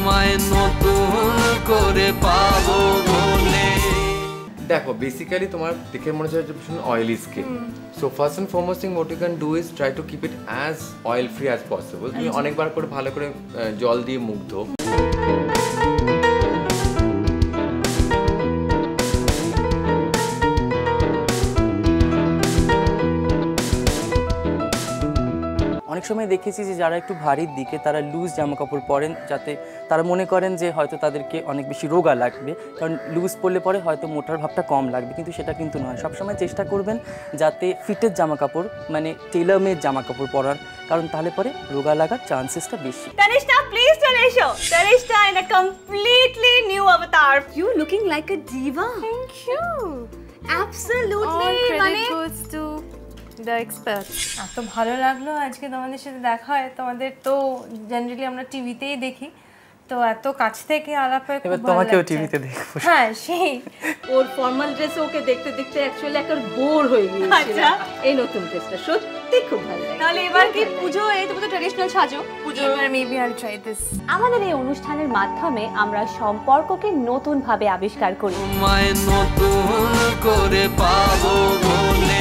তোমায় নতুন করে পাবো বলে। দেখো বেসিক্যালি তোমার দেখে মনে হচ্ছে ভীষণ oily skin, so first and foremost thing what you can do is try to keep it as oil free as possible. তুমি অনেকবার করে ভালো করে জল দিয়ে মুখ ধো। অনেক সময় দেখেছি যে যারা একটু ভারীর দিকে তারা লুজ জামা কাপড় পরেন, যাতে তারা মনে করেন যে হয়তো তাদেরকে অনেক বেশি রোগা লাগবে, কারণ লুজ পরলে পরে হয়তো মোটার ভাবটা কম লাগবে, কিন্তু সেটা কিন্তু নয়। সবসময় চেষ্টা করবেন যাতে ফিটের জামা কাপড় মানে টেইলর মেড জামা কাপড় পরার, কারণ তাহলে পরে রোগা লাগার চান্সেসটা বেশি। Tanishta, please চলে এসো। Tanishta in a completely new avatar. You looking like a diva. Thank you. Absolutely. All credit goes to the experts. এত ভালো লাগলো আজকে তোমাদের সাথে দেখা হয়। তোমাদের তো জেনারেলি আমরা টিভিতেই দেখি, তো এত কাছ থেকে আলাপ হয়ে খুব ভালো লাগছে। তোমাকেও টিভিতে দেখবো। হ্যাঁ, সেই ওর ফর্মাল ড্রেসে ওকে দেখতে দেখতে অ্যাকচুয়ালি একটা বোর হয়ে গিয়েছিল। আচ্ছা। এই নতুন ড্রেসটা সত্যি খুব ভালো লাগে। তাহলে এবার কি পুজো, এই তুমি তো ট্র্যাডিশনাল সাজো পুজো। এবার মেবি আই ট্রাই দিস। আমাদের এই অনুষ্ঠানের মাধ্যমে আমরা সম্পর্ককে নতুন ভাবে আবিষ্কার করি। তোমায় নতুন করে পাবো বলে।